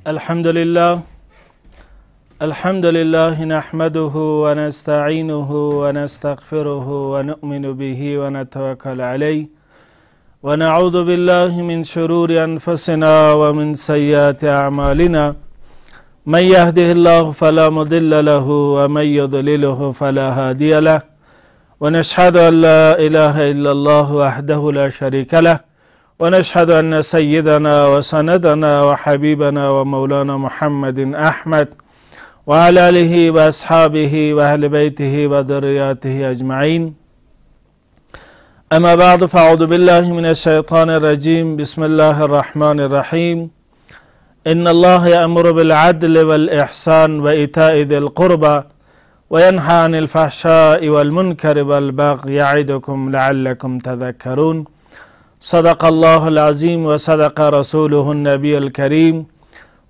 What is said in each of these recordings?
الحمد لله نحمده ونستعينه ونستغفره ونؤمن به ونتوكل عليه ونعوذ بالله من شرور أنفسنا ومن سيئات أعمالنا من يهده الله فلا مضل له ومن يضلله فلا هادي له ونشهد أن لا إله إلا الله وحده لا شريك له ونشهد أن سيدنا وسندنا وحبيبنا ومولانا محمد أحمد وعلى آله وأصحابه وأهل بيته وذرياته أجمعين. أما بعد فأعوذ بالله من الشيطان الرجيم. بسم الله الرحمن الرحيم. إن الله يأمر بالعدل والإحسان وإيتاء ذي القربى وينهى عن الفحشاء والمنكر والبغي يعظكم لعلكم تذكرون. صدق الله العظيم وصدق رسوله النبي الكريم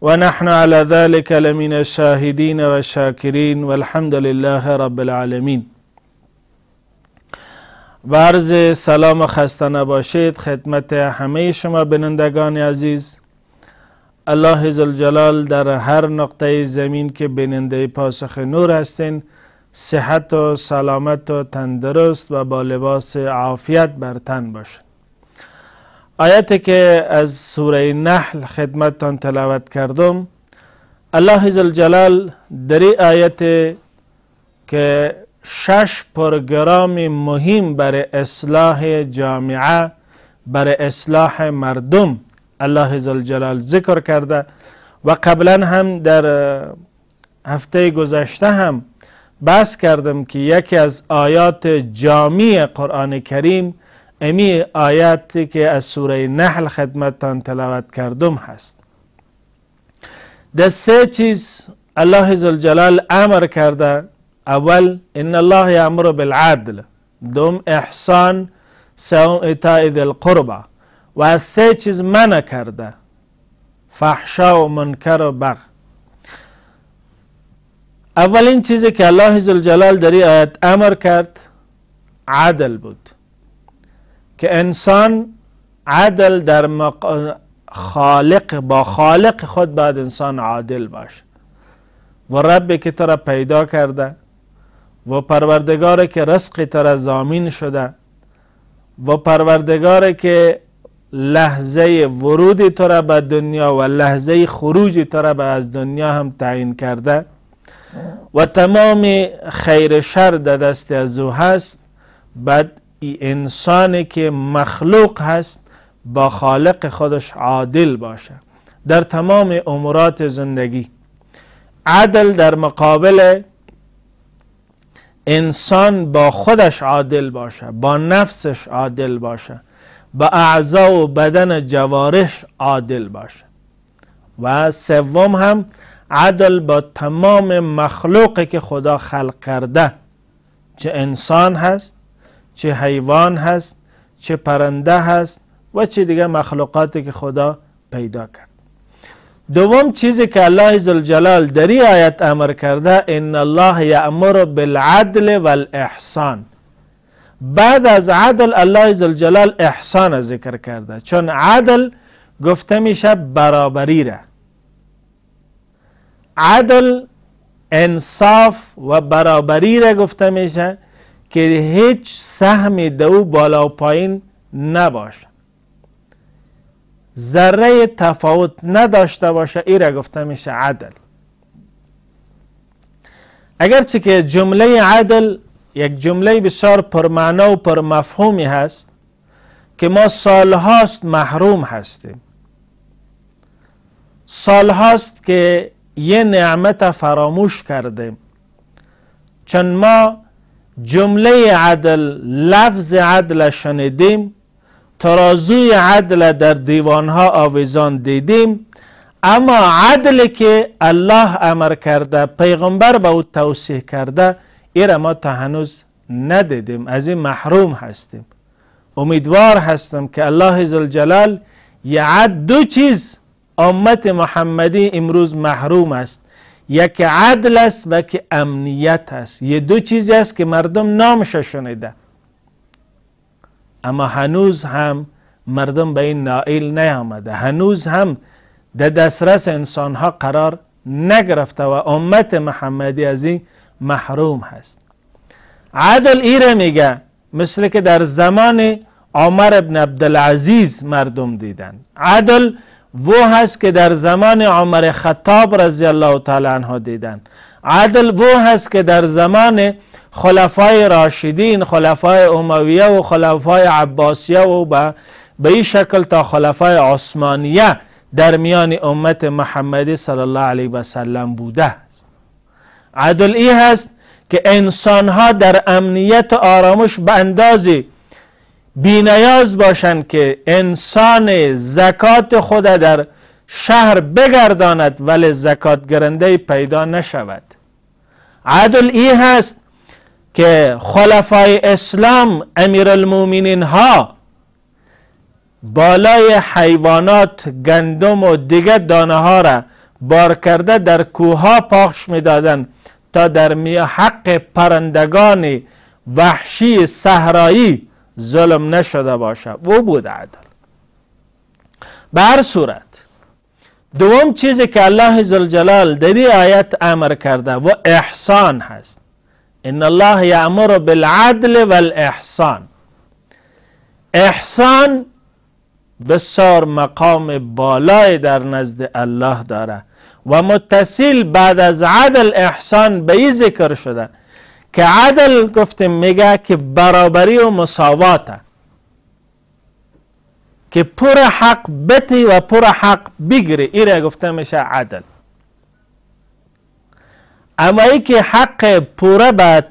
ونحن على ذلك لمن الشاهدين والشاكرين والحمد لله رب العالمین. و عرض سلام و خسته نباشید خدمت همه شما بینندگان عزیز. الله ذوالجلال در هر نقطه زمین که بیننده پاسخ نور هستین صحت و سلامت و تندرست و با لباس عافیت بر تن باشید. آیتی که از سوره نحل خدمتتان تلاوت کردم، الله ذوالجلال در این آیت که 6 پروگرام مهم برای اصلاح جامعه، برای اصلاح مردم الله ذوالجلال ذکر کرده و قبلا هم در هفته گذشته هم بحث کردم که یکی از آیات جامع قرآن کریم امی آیاتی که از سوره نحل خدمتتان تلاوت کردم هست. در 3 چیز الله ذوالجلال امر کرده. اول ان الله یأمر بالعدل، دوم احسان، سوم ایتاء ذی القربى، و از 3 چیز منع کرده، فحشا و منکر و بغی. اولین چیزی که الله ذوالجلال در این آیت امر کرد عدل بود، که انسان عدل در با خالق خود باید انسان عادل باشه. و ربی که تو را پیدا کرده و پروردگاری که رزق تو را ضامن شده و پروردگاری که لحظه ورود تو را به دنیا و لحظه خروج تو را از دنیا هم تعیین کرده و تمام خیر شر در دست از او هست، بعد انسانی که مخلوق هست با خالق خودش عادل باشه در تمام امورات زندگی. عدل در مقابل انسان با خودش عادل باشه، با نفسش عادل باشه، با اعضا و بدن جوارح عادل باشه. و سوم هم عدل با تمام مخلوقی که خدا خلق کرده، چه انسان هست، چه حیوان هست، چه پرنده هست و چه دیگه مخلوقاتی که خدا پیدا کرد. دوم چیزی که الله ذوالجلال در این آیت امر کرده ان الله یأمر بالعدل والاحسان. بعد از عدل الله ذوالجلال احسان ذکر کرده، چون عدل گفته میشه برابری را. عدل انصاف و برابری را گفته میشه که هیچ سهم دو بالا و پایین نباشه، ذره تفاوت نداشته باشه، این را گفته میشه عدل. اگرچه که جمله عدل یک جمله بسیار پرمعنا و پرمفهومی هست که ما سالهاست محروم هستیم، سالهاست که یه نعمت فراموش کردیم، چون ما جمله عدل، لفظ عدل شنیدیم، ترازوی عدل در دیوانها آویزان دیدیم، اما عدلی که الله امر کرده، پیغمبر به او توصیه کرده، این ما تا هنوز ندیدیم، از این محروم هستیم. امیدوار هستم که الله ذوالجلال دو چیز امت محمدی امروز محروم است، یک عدل است و که امنیت است. یه 2 چیزی است که مردم نامش شنیده، اما هنوز هم مردم به این نائل نیامده. هنوز هم در دسترس انسان ها قرار نگرفته و امت محمدی از این محروم هست. عدل ایره میگه مثل که در زمان عمر ابن عبدالعزیز مردم دیدن. عدل و هست که در زمان عمر خطاب رضی الله تعالی عنه دیدن. عدل و هست که در زمان خلفای راشدین، خلفای امویه و خلفای عباسیه و به این شکل تا خلفای عثمانیه در میان امت محمدی صلی الله علیه و سلم بوده است. عدل ای هست که انسان ها در امنیت و آرامش به اندازه بینیاز باشند که انسان زکات خود در شهر بگرداند ولی زکات گرنده پیدا نشود. عدل ای هست که خلفای اسلام امیرالمومنین ها بالای حیوانات گندم و دیگر دانه ها را بار کرده در کوه ها پخش می دادن تا در حق پرندگان وحشی صحرایی ظلم نشده باشه. او بود عدل. به هر صورت دوم چیزی که الله ذوالجلال در این آیت امر کرده و احسان هست. ان الله یأمر بالعدل والاحسان. احسان بسیار مقام بالای در نزد الله داره و متصل بعد از عدل احسان به این ذکر شده که عدل گفتیم میگه که برابری و مساواته، که پر حق بتی و پر حق بگیری، ایره گفته میشه عدل. اما ای که حق پوره بعد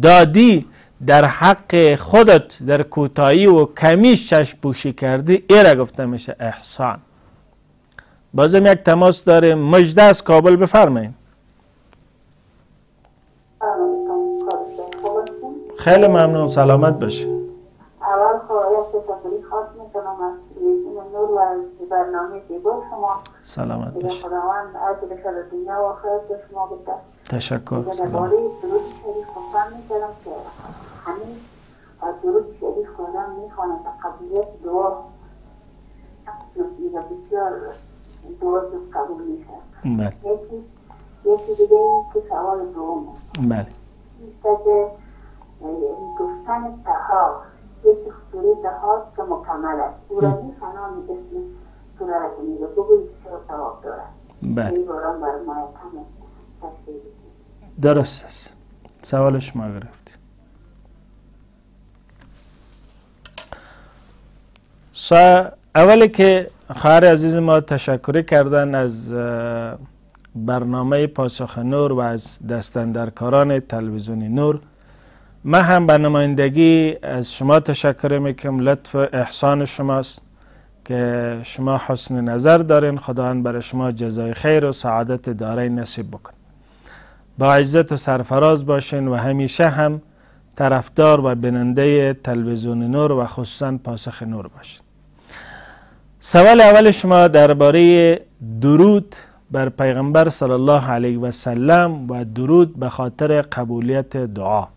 دادی در حق خودت در کوتاهی و کمیش چشم پوشی کردی، ایره گفته میشه احسان. بازم یک تماس داره. مجده از کابل، بفرمایید. خیلی ممنون، سلامت باشی. اول خواهی تشکری خاص میکنم از تلویزیون نور و از برنامه زیبا شما. سلامت باشی. خداوند عجل شد دنیا و آخرت به شما بده. تشکر. سلام. درباره درود شریف خواستم میکردم که همین درود شریف خودم میخوانم تا قبولیت دعا بسیار دعا قبول میشه. بله. یکی دیگه این که سوال دومه. بله. ایسته که گفتن تها یکی سوره تها که مکمل است. او را میفنام اسم سوره را که میگه بگویید چرا ثواب دارد. بله. این باران بر ما کمه تشکیل بکنید. درست است. سوال شما گرفتی. اولی که خواهر عزیز ما تشکری کردن از برنامه پاسخ نور و از دستاندرکاران تلویزیون نور. من هم به نمایندگی از شما تشکر میکنم. لطف احسان شماست که شما حسن نظر دارین. خداوند برای شما جزای خیر و سعادت دارین نصیب بکن. با عزت و سرفراز باشین و همیشه هم طرفدار و بیننده تلویزیون نور و خصوصا پاسخ نور باشین. سوال اول شما درباره درود بر پیغمبر صلی الله علیه و سلم و درود به خاطر قبولیت دعا.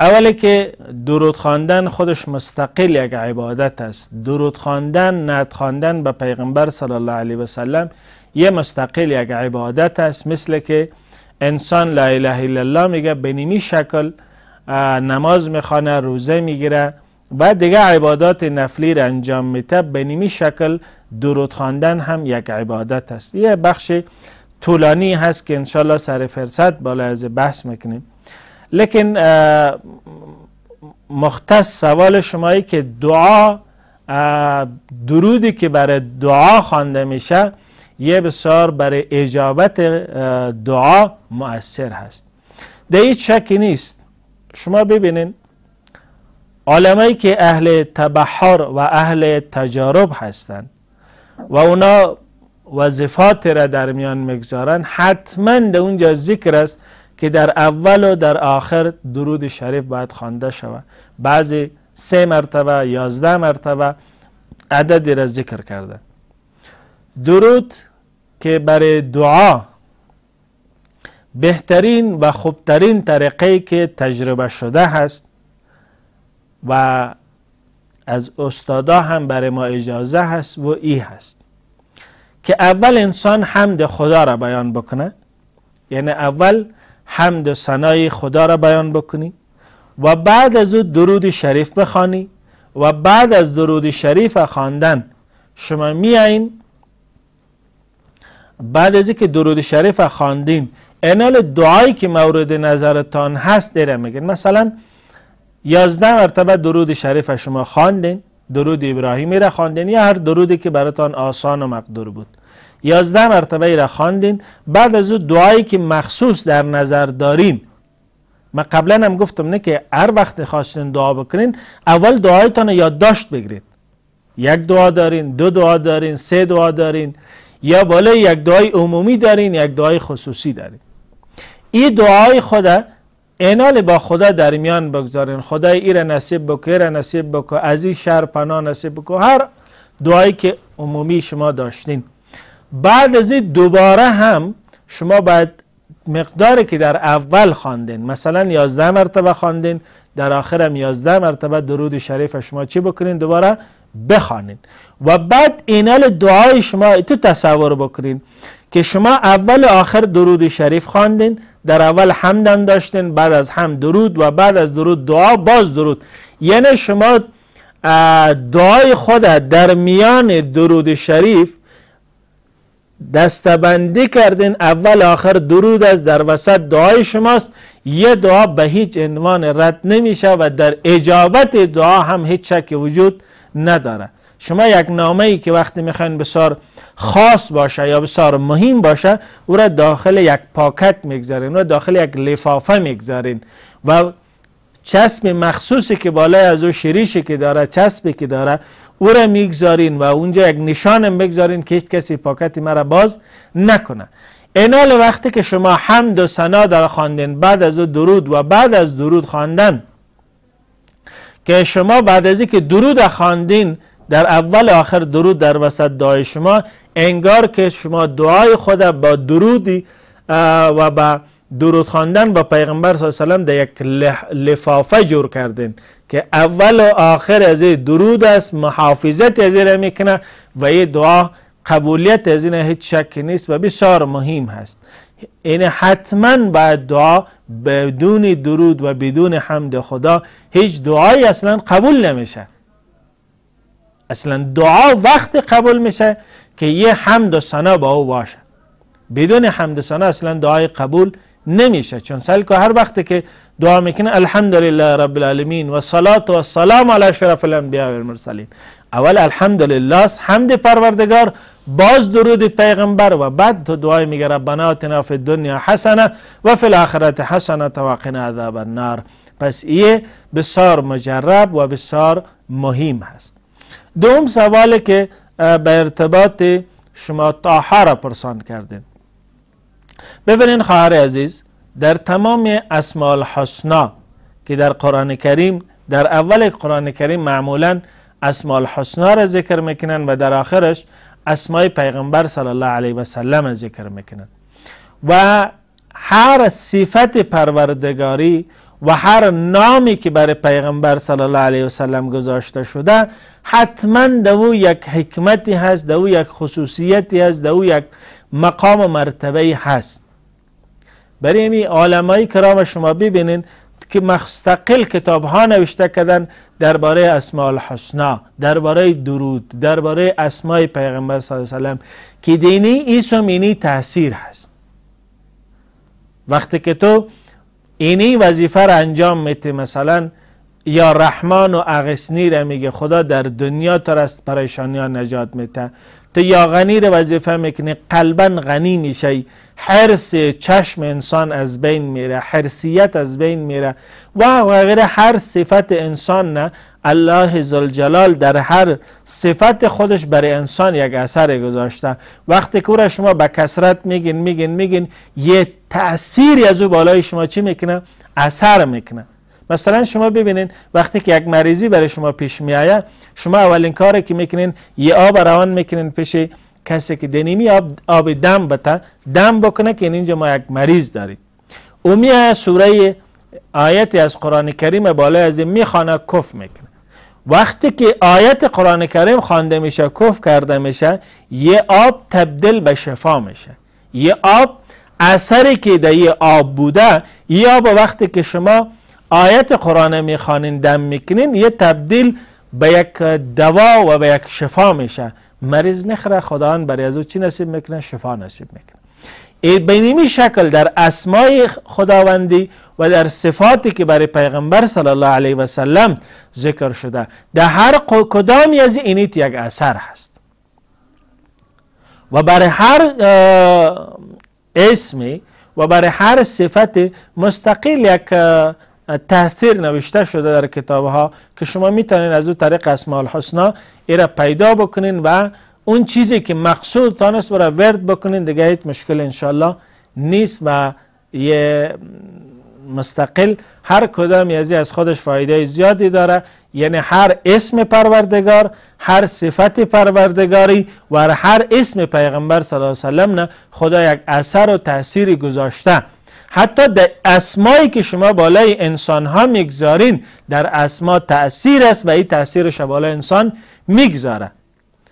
اولی که درود خواندن خودش مستقل یک عبادت است. درود خواندن، نعت خواندن به پیغمبر صلی الله علیه و سلم یه مستقل یک عبادت است. مثل که انسان لا اله الا الله میگه، به نمی شکل نماز میخوانه، روزه میگیره و دیگه عبادات نفلی را انجام میده، به نمی شکل درود خواندن هم یک عبادت است. یه بخش طولانی هست که انشالله سر فرصت بالا از بحث میکنیم. لیکن مختص سوال شمایی که دعا، درودی که برای دعا خوانده میشه یه بسیار برای اجابت دعا مؤثر هست. در هیچ شکی نیست. شما ببینین علمایی که اهل تبحر و اهل تجارب هستند و اونا وظیفات را در میان میگذارن، حتما در اونجا ذکر است که در اول و در آخر درود شریف باید خوانده شود. بعضی 3 مرتبه 11 مرتبه عددی را ذکر کرده. درود که برای دعا بهترین و خوبترین طریقه که تجربه شده هست و از استادا هم برای ما اجازه هست و ای هست که اول انسان حمد خدا را بیان بکنه، یعنی اول حمد و ثنای خدا را بیان بکنی و بعد از او درود شریف بخوانی و بعد از درود شریف خواندن شما میایین بعد از اینکه درود شریف خواندین انال دعایی که مورد نظرتان هست دیره میگن. مثلا 11 مرتبه درود شریف شما خواندین، درود ابراهیمی را خواندین یا هر درودی که براتان آسان و مقدور بود، 11 مرتبه ای را خواندین. بعد از او دعایی که مخصوص در نظر دارین، من قبلا هم گفتم نه که هر وقت خواستین دعا بکنین اول دعایتان یادداشت بگیرید. یک دعا دارین، دو دعا دارین، سه دعا دارین، یا بالای یک دعای عمومی دارین، یک دعای خصوصی دارین. این دعای خدا اینال با خدا در میان بگذارین. خدای ایره نصیب بکو، ایره نصیب بکو، از این شر پناه نصیب بکو، هر دعایی که عمومی شما داشتین. بعد از این دوباره هم شما باید مقداری که در اول خواندین، مثلا 11 مرتبه خواندین، در آخر هم 11 مرتبه درود شریف شما چی بکنین؟ دوباره بخوانین. و بعد اینال دعای شما تو تصور بکنین که شما اول و آخر درود شریف خواندین، در اول حمدم داشتین، بعد از حمد درود و بعد از درود دعا باز درود. یعنی شما دعای خود در میان درود شریف دستبندی کردین، اول آخر درود است، در وسط دعای شماست. یه دعا به هیچ عنوان رد نمیشه و در اجابت دعا هم هیچ شک وجود نداره. شما یک نامه ای که وقتی میخواین بسیار خاص باشه یا بسیار مهم باشه او را داخل یک پاکت میگذارین و داخل یک لفافه میگذارین و چسب مخصوصی که بالای از او شریشی که داره، چسبی که داره او را میگذارین و اونجا یک نشانم بگذارین که هیچ کسی پاکتی مرا باز نکنه. اینال وقتی که شما حمد و ثنا در خواندین، بعد از درود و بعد از درود خواندن، که شما بعد از اینکه درود خواندین در اول آخر درود در وسط دعای شما، انگار که شما دعای خود با درودی و با درود خواندن با پیغمبر صلی الله علیه و سلم در یک لفافه جور کردین که اول و آخر از درود است، محافظت از این میکنه و این دعا قبولیت از این هیچ شک نیست و بسیار مهم هست. این حتما باید دعا بدون درود و بدون حمد خدا هیچ دعایی اصلا قبول نمیشه. اصلا دعا وقت قبول میشه که یه حمد و ثنا با او باشه. بدون حمد و ثنا اصلا دعای قبول نمیشه. چون که هر وقت که دعا میکنه الحمدلله رب العالمین و صلات و سلام علی اشرف الانبیاء و المرسلین، اول الحمدلله حمد پروردگار، باز درود پیغمبر و بعد تو دعای میگه ربنا آتنا فی الدنیا حسنه و فی الاخره حسنه و قنا عذاب النار. پس این بسیار مجرب و بسیار مهم هست. دوم سوالی که به ارتباط شما طه را پرسان کردین، ببینین خواهر عزیز، در تمام اسماء الحسنا که در قرآن کریم، در اول قرآن کریم معمولا اسماء الحسنا را ذکر میکنن و در آخرش اسماء پیغمبر صلی الله علیه و سلم ذکر میکنن و هر صفت پروردگاری و هر نامی که برای پیغمبر صلی الله علیه و سلم گذاشته شده حتما دو یک حکمتی هست، دو یک خصوصیتی هست، دو یک مقام و مرتبه هست. برای این علمای کرام شما ببینین که مستقل کتاب ها نوشته کردن درباره اسماء الحسنا، درباره درود، درباره اسماء پیغمبر صلی الله علیه و سلم که دینی اسم اینی تاثیر هست. وقتی که تو اینی وظیفه را انجام میتی، مثلا یا رحمان و اغثنی را میگه خدا در دنیا تو را از پریشانی ها نجات میده، تو یا غنی را وظیفه میکنی قلبا غنی میشی، حرص چشم انسان از بین میره، حرصیت از بین میره و غیره. هر صفت انسان نه الله ذوالجلال در هر صفت خودش برای انسان یک اثر گذاشته. وقتی که شما به کثرت میگین یه تأثیری از او بالای شما چی میکنه؟ اثر میکنه. مثلا شما ببینین وقتی که یک مریضی برای شما پیش میآید، شما اولین کاری که میکنین یه آب روان میکنین پیش کسی که دنیمی آب دم بده، دم بکنه که اینجا ما یک مریض داریم. او میآید سوره آیتی از قرآن کریم بالای از این میخوانه، کف میکنه وقتی که آیت قرآن کریم خوانده میشه، کف کرده میشه، یه آب تبدیل به شفا میشه. یه آب اثری که در یه آب بوده، یه آب وقتی که شما آیت قرآن میخوانین، دم میکنین، یه تبدیل به یک دوا و به یک شفا میشه. مریض میخوره، خداوند برای از او چی نصیب میکنه؟ شفا نصیب میکنه. به این شکل در اسمای خداوندی و در صفاتی که برای پیغمبر صلی الله علیه و سلم ذکر شده، در هر کدام از اینیت یک اثر هست و برای هر اسمی و برای هر صفت مستقل یک تاثیر نوشته شده در کتاب ها که شما میتونین از اون طریق اسماء الحسنا ایره پیدا بکنین و اون چیزی که مقصود تانست برای ورد بکنین، دیگه هیچ مشکل انشالله نیست و یه مستقل هر کدام از خودش فایده زیادی داره. یعنی هر اسم پروردگار، هر صفت پروردگاری و هر اسم پیغمبر صلی الله علیه و سلم نه خدا یک اثر و تأثیری گذاشته. حتی در اسمایی که شما بالای انسان ها میگذارین، در اسما تأثیر است و این تأثیرش بالای انسان میگذاره.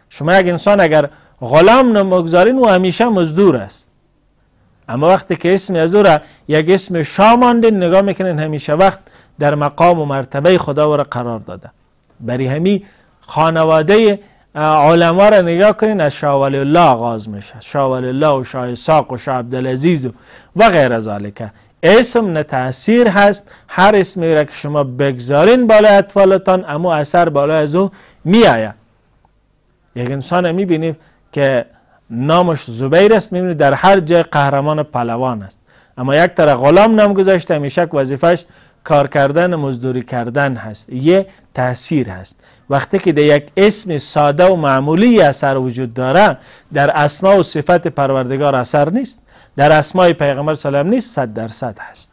شما یک انسان اگر غلام نمگذارین و همیشه مزدور است، اما وقتی که اسم از او را یک اسم شاه ماندین، نگاه میکنین همیشه وقت در مقام و مرتبه خدا را قرار داده. برای همین خانواده علما را نگاه کنین، از شاه ولی الله آغاز میشه، شاه ولی الله و شاه اسحاق و شاه عبدالعزیز و غیر از ذالک. اسم نه تأثیر هست، هر اسمی را که شما بگذارین بالای اطفالتان، اما اثر بالای از او میآید. یک انسان میبینید که نامش زبیر است، میبینید در هر جای قهرمان پهلوان است، اما یک طرح غلام نام گذاشته، همیشه وظیفش کار کردن، مزدوری کردن هست. یه تأثیر هست. وقتی که در یک اسم ساده و معمولی اثر وجود داره، در اسما و صفت پروردگار اثر نیست، در اسمای پیغمبر صلی الله علیه و آله نیست، 100% هست.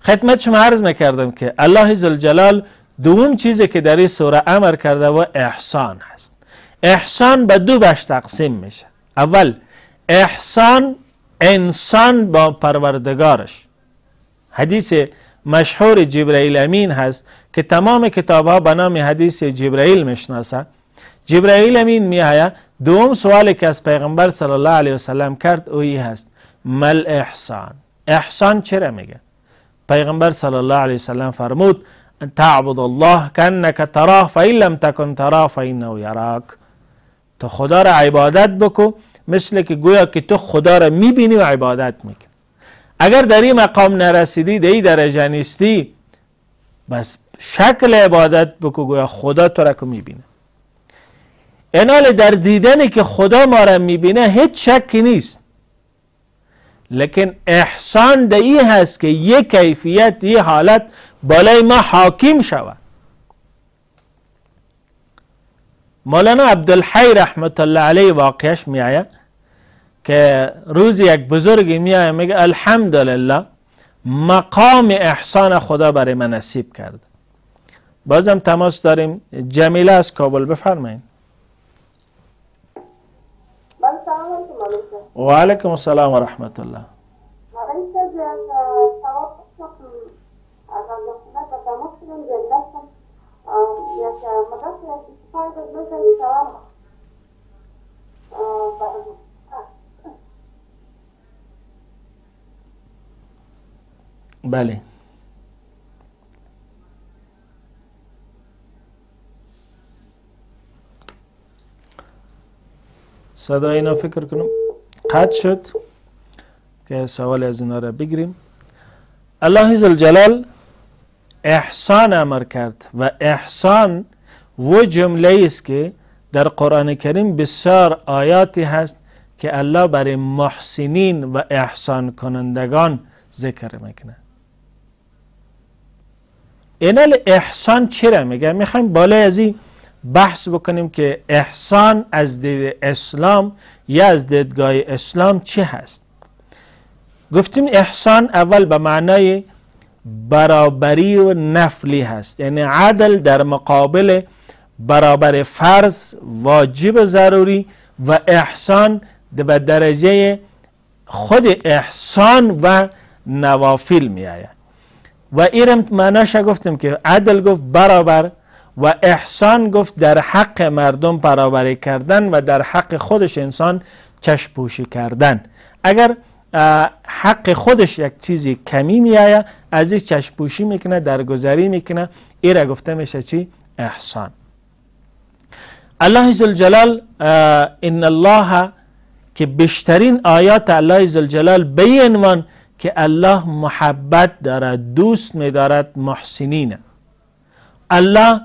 خدمت شما عرض میکردم که الله ذوالجلال دوم چیزی که در این سوره امر کرده و احسان هست. احسان به دو بخش تقسیم میشه. اول احسان انسان با پروردگارش. حدیث مشهور جبرائیل امین هست که تمام کتاب ها به نام حدیث جبرائیل میشناسه. جبرائیل امین میآید، دوم سوالی که از پیغمبر صلی الله علیه و سلم کرد اویی هست مل احسان. احسان چرا میگه؟ پیغمبر صلی الله علیه و سلم فرمود تعبد الله کانک تراه فإن لم تکن تراه فإنه یراک. تو خدا را عبادت بکو مثل که گویا که تو خدا را میبینی و عبادت میکنی. اگر در این مقام نرسیدی، در این درجه نیستی، بس شکل عبادت بکو گویا خدا تو را که میبینه. اینال در دیدنی که خدا ما را میبینه هیچ شکی نیست، لیکن احسان در این هست که یک کیفیت، یک حالت بالای ما حاکم شود. مولانا عبدالحی رحمت الله علیه واقعش میآید که روز یک بزرگی میآید میگه الحمدلله مقام احسان خدا برای من نصیب کرد. بازم تماس داریم. جمیله از کابل، بفرمایید. و علیکم السلام و رحمت الله. بله. صدای اینا فکر کنم قطع شد که سوال از اینا را بگیریم. الله ذوالجلال احسان امر کرد و احسان و جمله است که در قرآن کریم بسیار آیاتی هست که الله برای محسنین و احسان کنندگان ذکر میکنه. اینال احسان چرا میگه؟ میخوایم بالای از این بحث بکنیم که احسان از دید اسلام یا از دیدگاه اسلام چه هست. گفتیم احسان اول به معنای برابری و نفلی هست، یعنی عدل در مقابل برابر فرض واجب و ضروری، و احسان به درجه خود احسان و نوافل می آید. و ایرم معناش گفتیم که عدل گفت برابر، و احسان گفت در حق مردم برابری کردن و در حق خودش انسان چشم پوشی کردن. اگر حق خودش یک چیزی کمی میآید از این چشم پوشی میکنه، درگذری میکنه، این را گفته میشه چی؟ احسان. الله ذوالجلال ان الله که بیشترین آیات الله ذوالجلال به این عنوان که الله محبت دارد، دوست می‌دارد محسنین. الله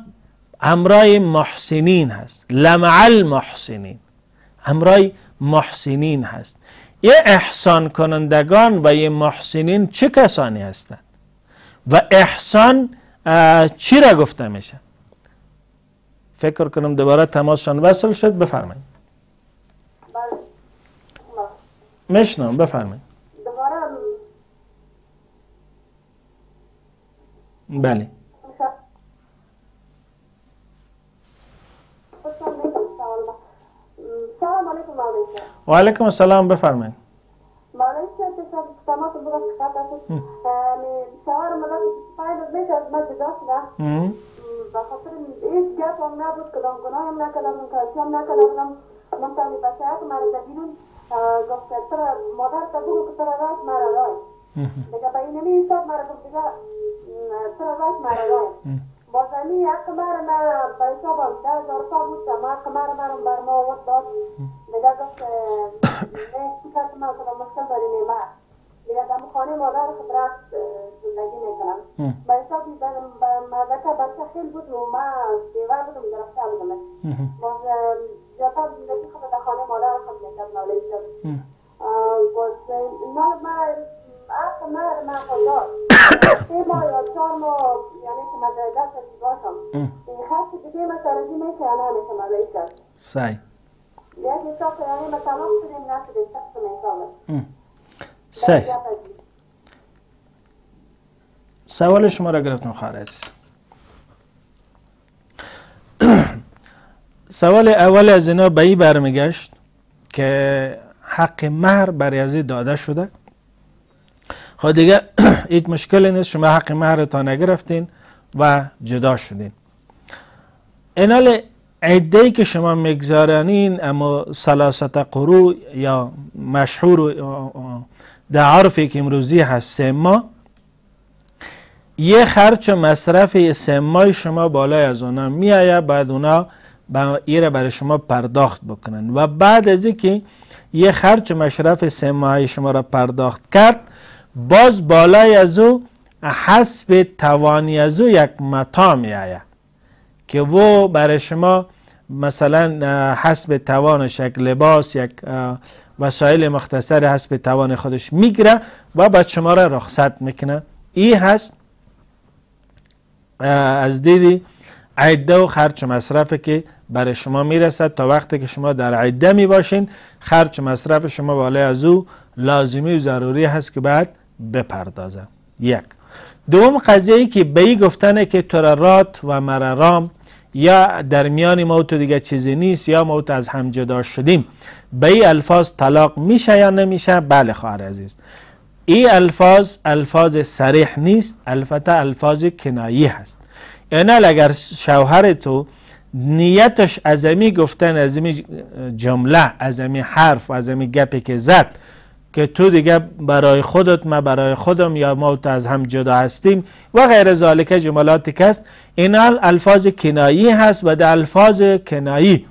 همراه محسنین هست، لمع المحسنین، همراه محسنین هست. یه احسان کنندگان و یه محسنین چه کسانی هستند و احسان چی را گفته میشه؟ فکر کنم دوباره تماسشان وصل شد. بفرمایید. میشنم، بفرمایید. بله. سلام علیکم مولوی. و علیکم السلام، بفرمایید. مولوی صاحب تماس بگم خطا شوهر مدام فاید میشه از من جدا شده به خاطر هیچ گپ هم نبود، کدام گناه هم نکردم، کارشی هم نکردم. من تامی بچه ها که مرا دبیرون گفت ترا مادر تا بگو که ترا رایت مرا رایت دیگه با اینمی حساب مرا گفت دیگه ترا رایت مرا رایت بازمی حق مرا من با حسابم 10,000 تا بود ما حق مرا بر ما وقت داد دیگه گفت نه چیکار کنم کدام مشکل داری نیمه دیگه دم خانه مادر خود رفت زندگی میکنم با حسابی مدرکه بچه خیلی بود و من دیوار بودم گرفته بودم باز جاتا زندگی خود در خانه مادر خود میکرد مولوی صاحب باز اینا من حق من خوددار 3 ماه یا 4 ماه یعنی که من دست باشم این خستی دیگه من سرزی میشه یا نمیشه مولوی صاحب صحیح. یک حساب یعنی من تمام شدیم نشدیم سخت میکنم صحیح. سوال شما را گرفتم خواهر عزیز. سوال اول از اینا به این برمیگشت که حق مهر برای از داده شده. خب دیگه هیچ مشکلی نیست، شما حق مهرتان نگرفتین و جدا شدین. اینال عده‌ای که شما میگذارنین اما 3 قروء یا مشهور در عرفی که امروزی هست 3 ماه، یه خرچ مصرف 3 ماه شما بالای از اونا میآید، بعد اونا ایره برای شما پرداخت بکنن و بعد از اینکه یه خرچ مصرف 3 ماه شما را پرداخت کرد، باز بالای از او حسب توانی از او یک متاع میآید که و برای شما مثلا حسب توانش یک لباس، یک وسایل مختصر حسب توان خودش میگیره و بعد شما را رخصت میکنه. این هست از دیدی عده و خرچ مصرف که برای شما میرسد. تا وقتی که شما در عده می باشین خرچ مصرف شما بالای از او لازمی و ضروری هست که بعد بپردازه. یک. دوم قضیه‌ای که به این گفتنه که تو را رات و مرا رام، یا در میان ما و تو دیگه چیزی نیست، یا ما و تو از هم جدا شدیم، به این الفاظ طلاق میشه یا نمیشه؟ بله خواهر عزیز، این الفاظ صریح نیست، البته الفاظ کنایی هست. یعنی اگر شوهر تو نیتش از امی گفتن، از امی جمله، از امی حرف، از امی گپی که زد که تو دیگه برای خودت، ما برای خودم، یا ما تو از هم جدا هستیم و غیر ذالک جملاتی که هست، این الفاظ کنایی هست و در الفاظ کنایی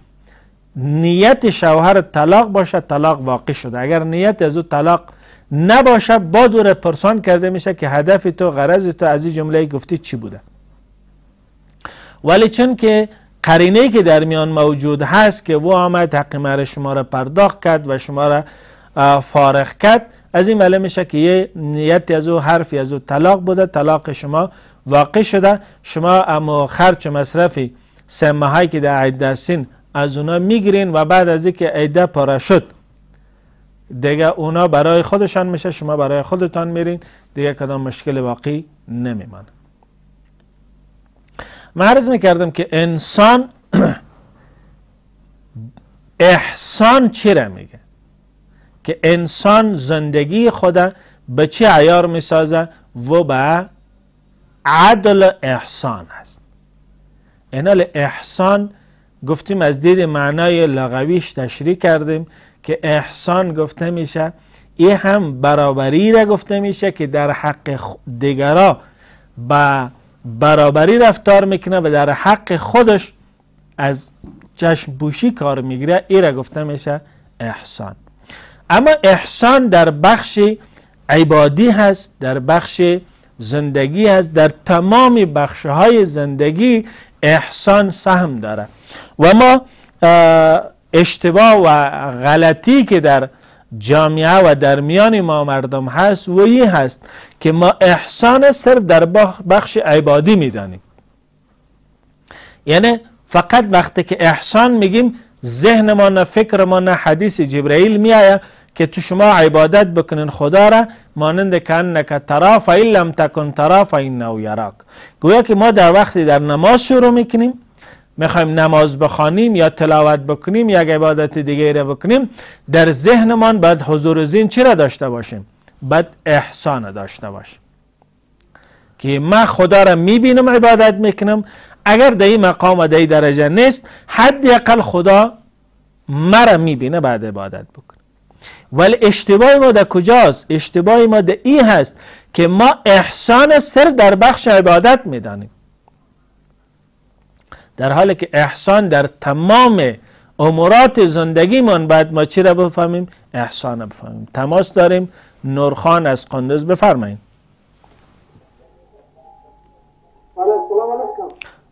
نیت شوهر طلاق باشه، طلاق واقع شده. اگر نیت از او طلاق نباشه، با دور پرسان کرده میشه که هدف تو، غرض تو از این جمله گفتی چی بوده. ولی چون که قرینه‌ای که در میان موجود هست که او آمد حق مهر شما را پرداخت کرد و شما را فارغ کرد، از این معلوم میشه که یه نیتی از او، حرفی از او طلاق بوده، طلاق شما واقع شده. شما اما خرچ مصرف 3 ماهی که در عده هستین از اونا میگیرین و بعد از اینکه عده پاره شد دیگه اونا برای خودشان میشه، شما برای خودتان میرین، دیگه کدام مشکل واقعی نمیمانه. من عرض میکردم که انسان احسان چی را میگه؟ که انسان زندگی خود به چه عیار میسازه؟ و به عدل احسان هست. اینال احسان گفتیم از دید معنای لغویش تشریح کردیم که احسان گفته میشه، این هم برابری را گفته میشه که در حق دیگرا با برابری رفتار میکنه و در حق خودش از چشم پوشی کار میگیره، این را گفته میشه احسان. اما احسان در بخش عبادی هست، در بخش زندگی هست، در تمام بخشهای زندگی احسان سهم داره و ما اشتباه و غلطی که در جامعه و در میان ما مردم هست و این هست که ما احسان صرف در بخش عبادی میدانیم. یعنی فقط وقتی که احسان میگیم ذهن ما نه فکر ما نه حدیث جبرائیل میآید که تو شما عبادت بکنین خدا را مانند کانک ترا فإن لم تکن ترا فإنه یراک. گویا که ما در وقتی در نماز شروع میکنیم، میخوایم نماز بخوانیم یا تلاوت بکنیم یا عبادت دیگه را بکنیم، در ذهنمان باید حضور ذهن چی را داشته باشیم؟ باید احسان داشته باشیم که من خدا را میبینم عبادت میکنم، اگر در این مقام و در این درجه نیست حداقل خدا مرا میبینه بعد عبادت بکنم. ولی اشتباه ما در کجاست؟ اشتباه ما در این هست که ما احسان صرف در بخش عبادت میدانیم، در حالی که احسان در تمام امورات زندگی من باید ما چی را بفهمیم؟ احسان را بفهمیم. تماس داریم. نورخان از قندوز، بفرمایید.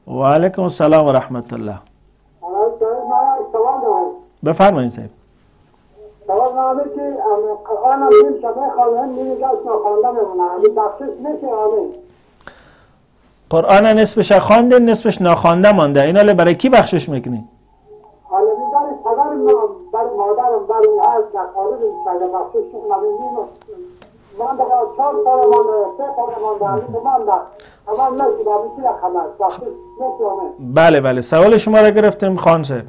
و علیکم السلام و رحمت الله. بفرمایید صاحب. سوال نامه که قرآن هم نیم شبه خواهن نیمی گشت نخوانده میمونه، همی بخشش میشه آمین. قرآن نصفش خوانده نصفش نخوانده مانده، اینا برای کی بخشش میکنی؟ حالا برای پدرم، برای مادرم، برای هر که خارجم شده بخشش نمیدیم. مانده 4 سال مانده، 3 سال مانده، همی مانده اما نشید، همی چی رقم است بخشش میشه آمین. بله بله، سوال شما را گرفتیم خان صاحب.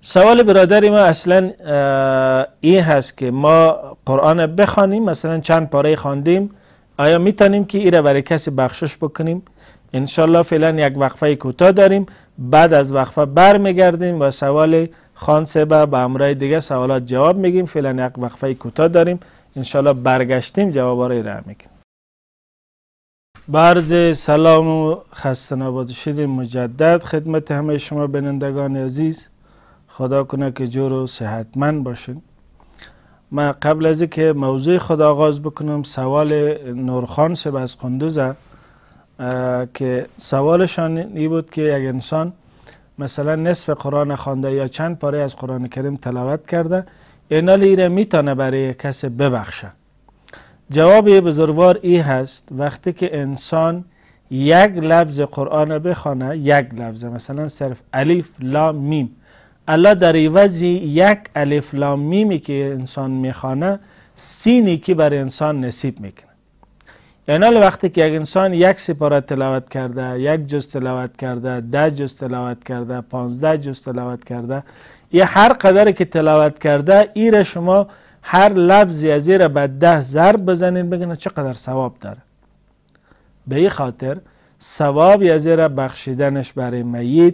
سوال برادری ما اصلا این هست که ما قرآن بخوانیم، مثلا چند پاره خواندیم، آیا میتونیم که این را برای کسی بخشش بکنیم؟ انشالله فعلا یک وقفه کوتاه داریم، بعد از وقفه برمیگردیم و سوال خان صاحب با امرای دیگه سوالات جواب میگیم. فعلا یک وقفه کوتاه داریم، انشالله برگشتیم جوابا را ارائه میکنیم. عرض سلام و خسته نباشید مجدد خدمت همه شما بینندگان عزیز. خدا کنه که جور و صحتمند باشین. من قبل از اینکه موضوع خود آغاز بکنم، سوال نورخان صاحب از قندوز که سوالشان این بود که یک انسان مثلا نصف قرآن خوانده یا چند پاره از قرآن کریم تلاوت کرده، اینال ایره میتونه برای کسی ببخشه. جواب بزرگوار این هست وقتی که انسان یک لفظ قرآن بخونه، یک لفظ مثلا صرف الف لام میم، الله در عوض یک الف لام میمی که انسان میخوانه سینی که بر انسان نصیب میکنه. یعنی وقتی که یک انسان یک سپاره تلاوت کرده، یک جز تلاوت کرده، 10 جز تلاوت کرده، 15 جز تلاوت کرده، یه هر قدر که تلاوت کرده ایره شما هر لفظی از ایره به 10 ضرب بزنین بگن چقدر ثواب داره. به این خاطر ثواب از ایره بخشیدنش برای میت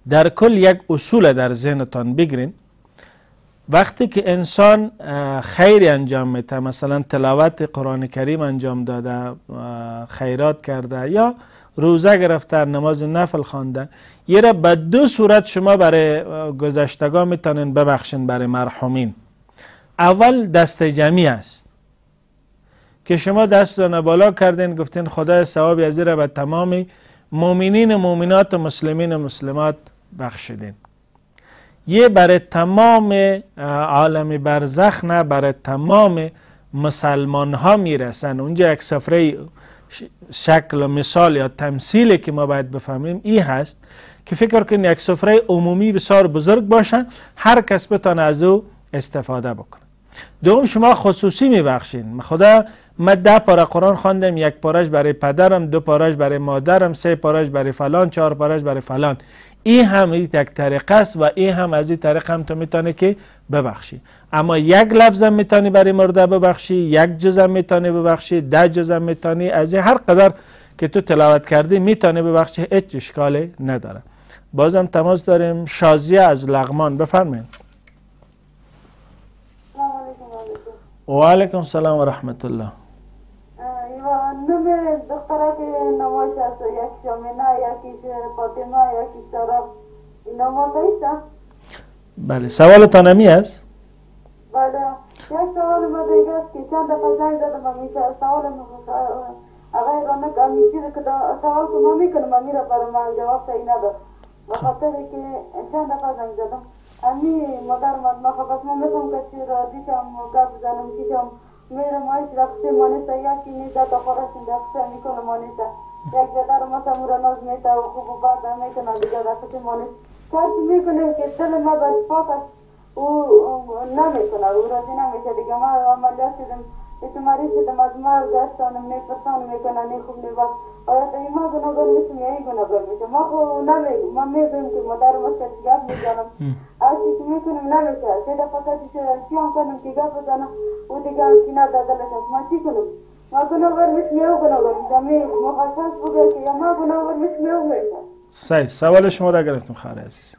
در کل یک اصول در ذهنتان بگیرین. وقتی که انسان خیری انجام میده، مثلا تلاوت قرآن کریم انجام داده، خیرات کرده یا روزه گرفته، نماز نفل خوانده، یه را به 2 صورت شما برای گذشتگان میتونین ببخشین برای مرحومین. اول دست جمعی است که شما دستتون بالا کردین گفتین خدای ثوابی از این را به تمام مؤمنین و مؤمنات و مسلمین و مسلمات بخشیدین. یه برای تمام عالم برزخ نه، برای تمام مسلمان ها میرسن. اونجا یک سفره شکل و مثال یا تمثیلی که ما باید بفهمیم این هست که فکر کنید یک سفره عمومی بسیار بزرگ باشه، هر کس بتونه از او استفاده بکنه. دوم شما خصوصی میبخشین. خدا من 10 پاره قرآن خواندم، 1 پارهش برای پدرم، 2 پارهش برای مادرم، 3 پارهش برای فلان، 4 پارهش برای فلان. این هم یک طریقه است و این هم از این طریق هم تو میتونه که ببخشی. اما 1 لفظ هم میتونی برای مرده ببخشی، 1 جز هم میتونی ببخشی، 10 جز هم میتونی، از این هر قدر که تو تلاوت کردی میتونی ببخشی، هیچ اشکالی نداره. بازم تماس داریم. شازیه از لغمان، بفرمایید. و علیکم السلام و رحمت الله. نام دختره که نمایش است، یک شامینا، یکی فاطمه، یکی سارا، این نماز است؟ بله، سوالتان همی است؟ بله، یک سوال ما دیگه است که چند دفعه زنگ زدم همیشه سوال آقای رونق همیشه که سوال که ما میکنم میره برای من جواب صحیح نداد، بخاطر که چند دفعه زنگ زدم امی مادر ما خواست ما میکنم که چی را دیشم گفت بزنم کشم میره مایش رخصه مانیسته، یکی میده تا خورشون رخصه میکنه مانیسته، یک جدر ما سمورا ناز میته و خوب و بعد میکنه دیگه رخصه مانیسته چرچی میکنه که دل ما بس پاکش او نمیکنه، او راضی نمیشه دیگه. ما عملیات شدم اتماری شدم از ما گشتانم نیپرسان میکنه نی خوب نی بس آیا تا ما گناهگار میشم یا ای گناهگار میشم؟ ما خود نمیگم، ما میگویم که مادر ما کسی گفت میزنم از چیزی میکنم نمیشه، سه دفعه کسی چی هم کنم که گفت بزنم او دیگه هم سینه دادلش هست، ما چی کنم؟ ما گناهگار میشم یا او گناهگار میشم؟ مخصص بگه که یا ما گناهگار میشم یا او میشم. صحیح، سوال شما را گرفتم خواهر عزیز.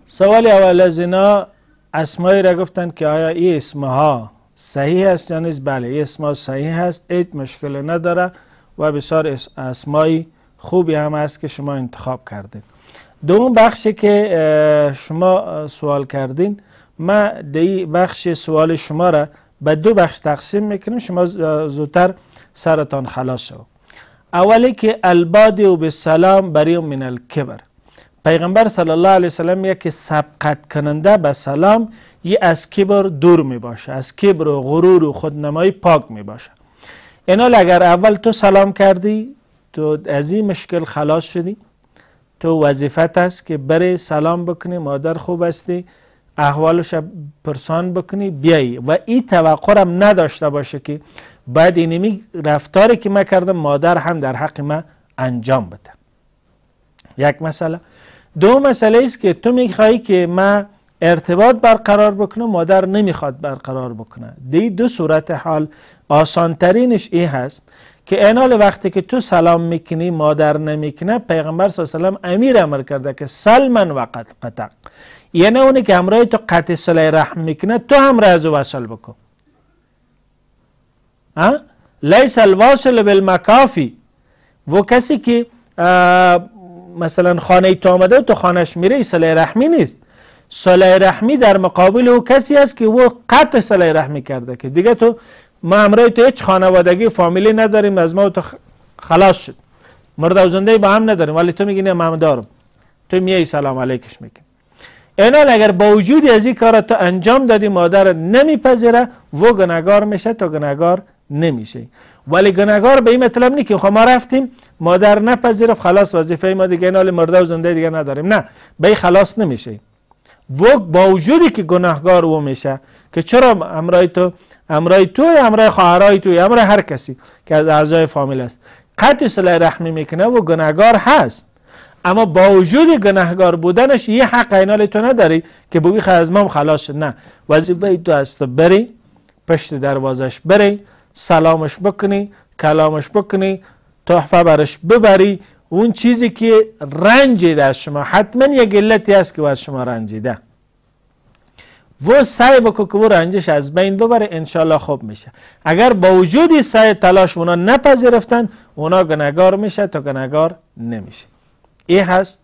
سوال اول از اینا اسمایی را گفتن که آیا این اسمها صحیح است یا نیست؟ بله، این اسمها صحیح است، هیچ مشکل نداره و بسیار اسمای خوبی هم است که شما انتخاب کردید. دوم بخشی که شما سوال کردین، ما دی بخش سوال شما را به 2 بخش تقسیم میکنیم، شما زودتر سرتان خلاص شو. اولی که البادی و بالسلام بری من الکبر، پیغمبر صلی الله علیه وسلم میگه که سبقت کننده به سلام یه از کبر دور می باشه، از کبر و غرور و خودنمایی پاک می باشه. اینا اگر اول تو سلام کردی تو از این مشکل خلاص شدی، تو وظیفت است که بری سلام بکنی، مادر خوب استی، احوالش پرسان بکنی بیایی و این توقع هم نداشته باشه که بعد اینمی رفتاری که من کردم مادر هم در حق من انجام بده. یک مسئله. دو مسئله است که تو میخوایی که من ارتباط برقرار بکنم، مادر نمیخواد برقرار بکنه. دی 2 صورت حال آسان ترینش این هست که اینال وقتی که تو سلام میکنی مادر نمیکنه، پیغمبر صلی الله علیه و سلم امیر امر کرده که سلمن و قطع، یعنی اونی که همراه تو قطع صله رحم میکنه تو هم رازو وصل بکن. لیس الواصل بالمکافی، و کسی که مثلا خانه تو آمده و تو خانهش میره صله رحمی نیست. صله رحمی در مقابل او کسی است که او قطع صله رحمی کرده که دیگه تو ما همراه تو هیچ خانوادگی فامیلی نداریم، از ما تو خلاص شد، مرد و زنده با هم نداریم، ولی تو میگی نه من دارم، تو میای سلام علیکش میگی. اینال اگر با وجود از این کار تو انجام دادی مادر نمیپذیره، و گناهگار میشه، تو گناهگار نمیشه. ولی گناهگار به این مطلب نیست که خب ما رفتیم مادر نپذیرفت خلاص وظیفه ما دیگه اینال مرده و زنده دیگه نداریم، نه، به این خلاص نمیشه. و با وجودی که گناهگار او میشه که چرا همراه تو همراه خواهرای تو همراه هر کسی که از اعضای فامیل است قطع صله رحمی میکنه و گناهگار هست، اما با وجود گناهگار بودنش یه حق اینال تو نداری که بگی از ما خلاص شد. نه، وظیفه تو است بری پشت دروازش بری سلامش بکنی، کلامش بکنی، تحفه برش ببری. اون چیزی که رنجیده از شما، حتما یک علتی است که از شما رنجیده، و سعی بکن که و رنجش از بین ببره، انشالله خوب میشه. اگر با وجودی سعی تلاش اونا نپذیرفتن، اونا گناهگار میشه، تو گناهگار نمیشه. این هست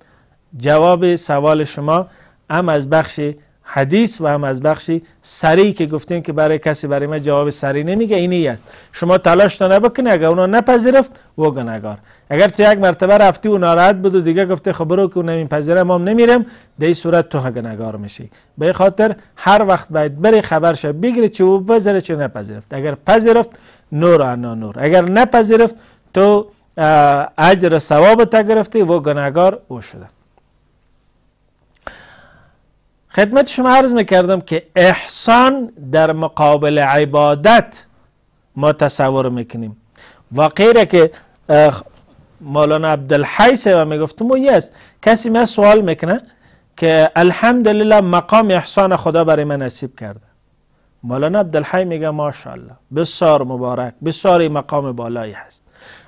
جواب سوال شما، هم از بخش حدیث و هم از بخش سریع که گفتین که برای کسی برای ما جواب سریع نمیگه. اینی است شما تلاش تا نبکنی، اگر اونا نپذیرفت و گناهگار. اگر تو یک مرتبه رفتی و ناراحت بود و دیگه گفته خبرو که نمیپذیره ما نمیرم، در این صورت تو گناهگار میشی. به خاطر هر وقت باید بری خبرش بگیری چه او پذیره چه نپذیرفت. اگر پذیرفت نور انا نور، اگر نپذیرفت تو اجر ثواب تا گرفتی و گناهگار او شده. خدمت شما عرض میکردم که احسان در مقابل عبادت ما تصور میکنیم. واقعی که مولانا عبدالحی صاحب میگفتم و است کسی من سوال میکنه که الحمدلله مقام احسان خدا برای من نصیب کرده. مولانا عبدالحی میگه ماشاءالله بسیار مبارک، بسیار مقام بالایی هست.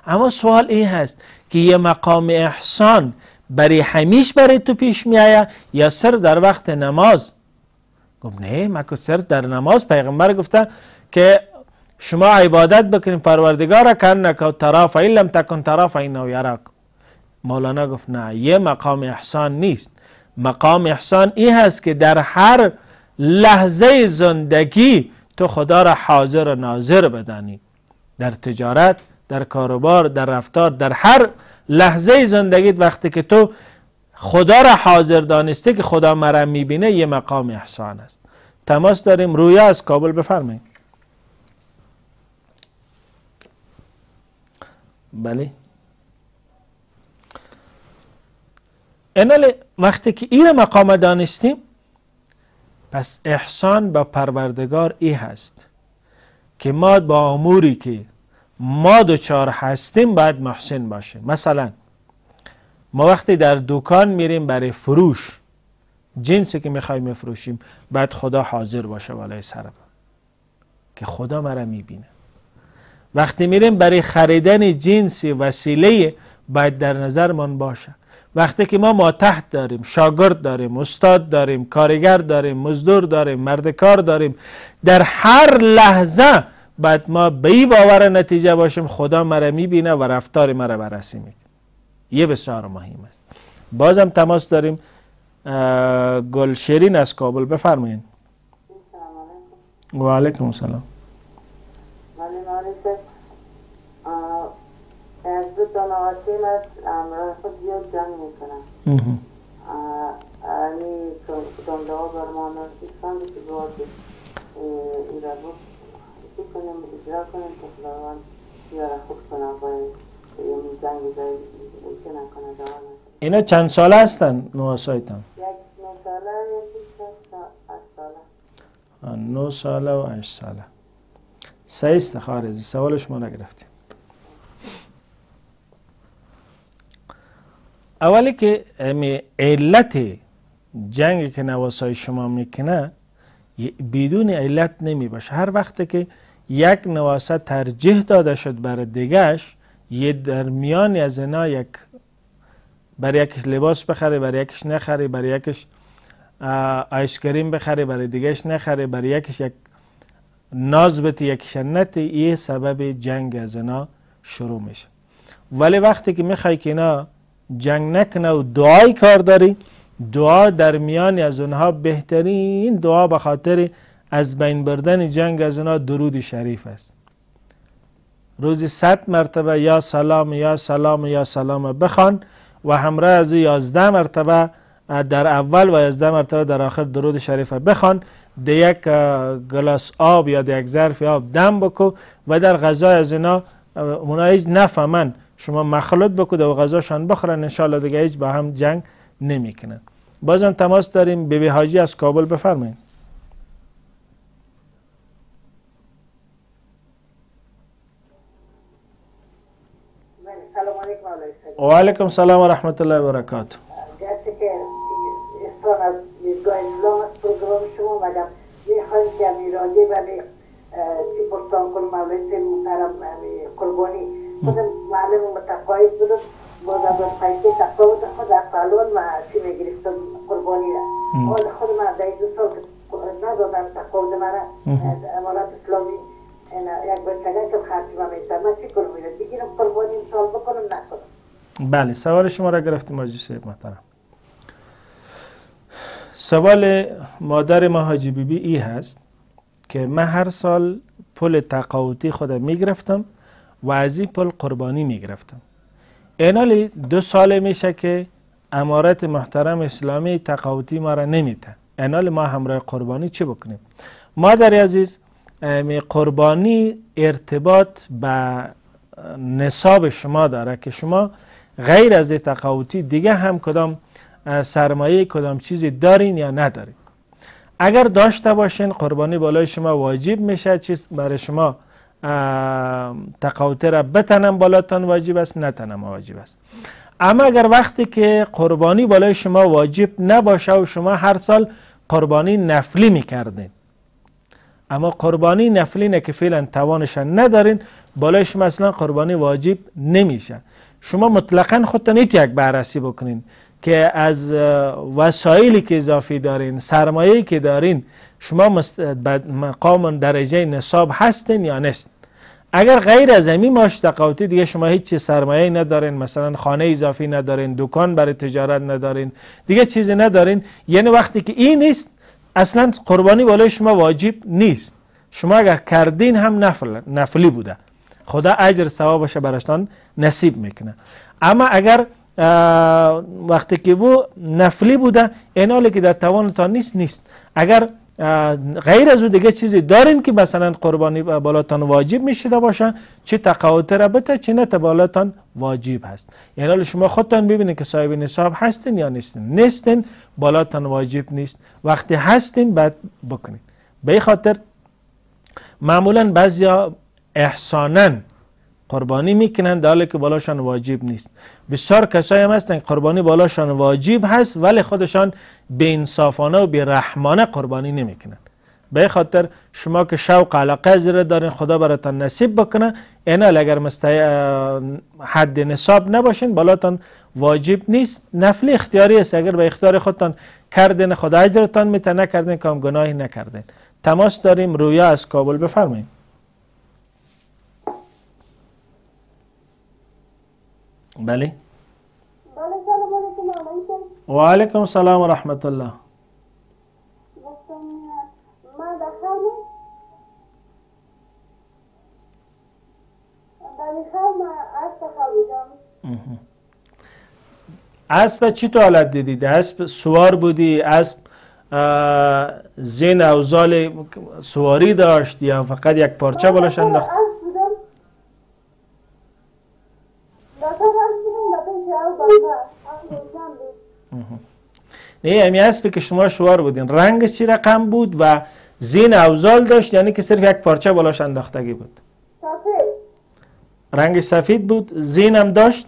اما سوال این هست که یه مقام احسان برای همیش برای تو پیش میآید یا صرف در وقت نماز؟ گفت نه، من که صرف در نماز. پیغمبر گفته که شما عبادت بکنید پروردگار کانک ترا فإن لم تکن ترا فإنه یراک. مولانا گفت نه، یه مقام احسان نیست. مقام احسان این هست که در هر لحظه زندگی تو خدا را حاضر و ناظر بدانی، در تجارت، در کاروبار، در رفتار، در هر لحظه زندگیت وقتی که تو خدا را حاضر دانسته که خدا مرا میبینه، یه مقام احسان است. تماس داریم. رویا از کابل، بفرمایید. بله. اینال وقتی که این مقام دانستیم، پس احسان با پروردگار ای هست که ما با اموری که ما دوچار هستیم باید محسن باشیم. مثلا ما وقتی در دکان میریم برای فروش، جنسی که میخوایم میفروشیم، باید خدا حاضر باشه بالای سرم که خدا مرا میبینه. وقتی میریم برای خریدن جنسی وسیله، باید در نظر من باشه. وقتی که ما تحت داریم، شاگرد داریم، استاد داریم، کارگر داریم، مزدور داریم، مرد کار داریم، در هر لحظه باید ما به این باور نتیجه باشیم خدا مرا میبینه و رفتار مرا بررسی میکنه. یه بسیار مهم است. بازم تماس داریم. گلشرین از کابل، بفرمایید. و علیکم السلام. از دو تا نواشیم از امراه خود زیاد جنگ میکنم. این جمله ها برمان ایسان بسی بازی ایره بود چی کنیم اجرا کنیم که خداوند بیاره خوب کنم باید این جنگی باید ایچه نکنه دوام. اینا چند ساله هستن نواسایتان؟ یک 9 ساله، یکی 8 ساله. 9 ساله و 8 ساله. سیست خارزی. سوال شما نگرفتیم. اولی که علت جنگی که نواسای شما میکنه بدون علت نمی باشه. هر وقت که یک نواسه ترجیح داده شد برای دیگهش، یه در میان از اینا یک برای یکش لباس بخره، برای یکش نخره، برای یکش آیسکریم بخره، برای دیگهش نخره، برای یکش یک ناز بده، یکش نته، یه سبب جنگ از اینا شروع میشه. ولی وقتی که میخوای که اینا جنگ نکنه و دعای کار داری، دعا در میان از اونها بهترین دعا به خاطر از بین بردن جنگ از اونها درود شریف است. روزی 100 مرتبه یا سلام یا سلام یا سلام بخوان و همراه از 11 مرتبه در اول و 11 مرتبه در آخر درود شریف بخوان. در یک گلاس آب یا در یک ظرف آب دم بکو و در غذا از اینا منایج نفهمن شما مخلوط بکو و غذاشان بخورن، انشاءالله دیگه هیچ با هم جنگ نمی کنن. بازم تماس داریم. بیبی حاجی از کابل، بفرمایید. سلام علیکم علیکم. و علیکم السلام و رحمت الله و برکاته. گرچه که استان از دیدگاه اسلام از پروگرام شما مدام میخوایم که راجع برای چی پرسان کنم مولای سید محترم قربانی خودم معلم متقاعد بودم باز از قیده تقاعد خود اقلال ما چی میگرفتم قربانی را حال خود من در 2 سال ندادم تقاعد من امارات اسلامی یک بچگه که خرچ من میتر من چی کنم میره بگیرم قربانی سال بکنم نکنم. بله، سوال شما را گرفتیم حاجی سید محترم. سوال مادر ما حاجی بیبی ای هست که من هر سال پول تقاعدی خودم میگرفتم و از این پول قربانی میگرفتم. اینالی 2 سال میشه که امارت محترم اسلامی تقاعدی ما را نمیده. اینالی ما همراه قربانی چی بکنیم؟ مادر عزیز، قربانی ارتباط به نصاب شما داره که شما غیر از تقاعدی دیگه هم کدام سرمایه کدام چیزی دارین یا ندارین. اگر داشته باشین قربانی بالای شما واجب میشه. چیز برای شما تقاطع را بتنم بالاتان واجب است، نتنم واجب است. اما اگر وقتی که قربانی بالای شما واجب نباشه و شما هر سال قربانی نفلی میکردین، اما قربانی نفلی نه که فعلا توانش ندارین، بالای شما اصلا قربانی واجب نمیشه. شما مطلقا خودتان یک بررسی بکنین که از وسایلی که اضافی دارین، سرمایه‌ای که دارین، شما مقام درجه نصاب هستین یا نیست. اگر غیر از همین ماش تقاطی دیگه شما هیچ سرمایه‌ای ندارین، مثلا خانه اضافی ندارین، دکان برای تجارت ندارین، دیگه چیزی ندارین، یعنی وقتی که این نیست اصلا قربانی بالای شما واجب نیست. شما اگر کردین هم نفلی بوده، خدا اجر ثوابش براشتان نصیب میکنه. اما اگر وقتی که او نفلی بوده، این حالی که در توانتان نیست. اگر غیر از او دیگه چیزی دارین که مثلا قربانی بالاتان واجب میشده باشه، چه تقاطع را بته چه نه بالاتان واجب هست. یعنی حالا شما خودتان ببینید که صاحب نصاب هستین یا نیستین، بالاتان واجب نیست. وقتی هستین بعد بکنید. به این خاطر معمولا بعضیا احسانا قربانی میکنن در حالی که بالاشان واجب نیست. بسیار کسایی هم هستن قربانی بالاشان واجب هست ولی خودشان به انصافانه و به رحمانه قربانی نمیکنن. به خاطر شما که شوق علاقه زیر دارین، خدا براتون نصیب بکنه. اینا اگر حد نصاب نباشین بالاتون واجب نیست، نفلی اختیاری است. اگر به اختیار خودتان کردین خدا اجرتان میته، نکردین کام گناهی نکردین. تماس داریم. رویا از کابل، بفرمایید. بله. سلام علیکم. و علیکم السلام و رحمت الله. اسب چی تو حالت دیدید؟ اسب سوار بودی؟ اسب زین اوزال سواری داشت یا فقط یک پارچه بالاش انداخت؟ نه همی اسبی که شما سوار بودین رنگش چی رقم بود و زین اوزال داشت، یعنی که صرف یک پارچه بالاش انداختگی بود؟ سفید. رنگش سفید بود. زین هم داشت؟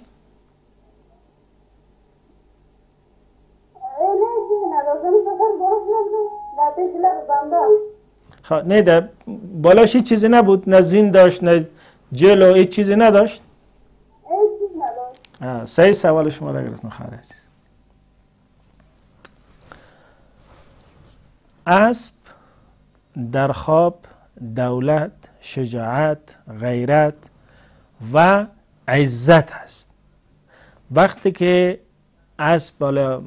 نه ده بالاش هیچ چیزی نبود؟ نه زین داشت نه جلو هیچ چیزی نداشت؟ صحیح سوال شما را گرفتم خواهر عزیز. اسب در خواب دولت، شجاعت، غیرت و عزت هست. وقتی که اسب بالا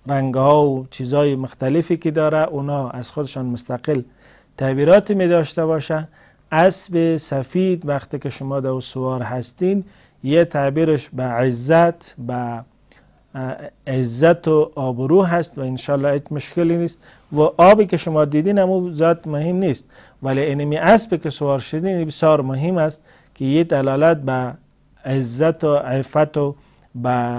رنگ‌ها و چیزهای مختلفی که داره اونا از خودشان مستقل تعبیراتی می داشته باشه. اسب سفید وقتی که شما در سوار هستین یه تعبیرش به عزت، به عزت و آبرو هست و انشالله هیچ مشکلی نیست. و آبی که شما دیدین همون ذات مهم نیست، ولی اینمی اسبی که سوار شدین بسیار مهم است که یه دلالت به عزت و عفت و به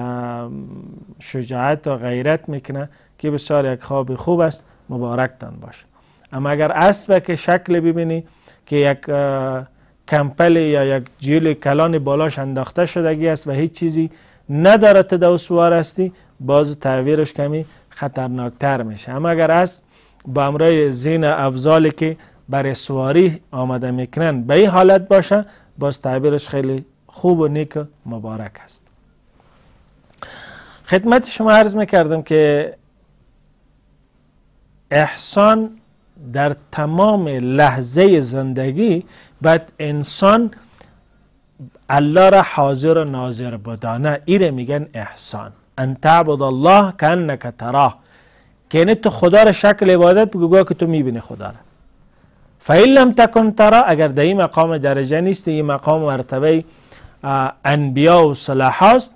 شجاعت و غیرت میکنه که بسیار یک خواب خوب است. مبارکتان باشه. اما اگر اسب که شکل ببینی که یک کمپل یا یک جیل کلان بالاش انداخته شدگی است و هیچ چیزی نداره تا سوار هستی، باز تعبیرش کمی خطرناکتر میشه. اما اگر اسب با امرای زین افضالی که برای سواری آماده میکنن به این حالت باشه، باز تعبیرش خیلی خوب و نیک و مبارک است. خدمت شما عرض میکردم که احسان در تمام لحظه زندگی باید انسان الله را حاضر و ناظر بدانه. ایره میگن احسان، ان تعبد الله کانک تراه، که یعنی تو خدا را شکل عبادت بگو که تو میبینی خدا را. فإن لم تکن تراه، اگر در این مقام درجه نیست، این مقام مرتبه انبیا و صلاح است،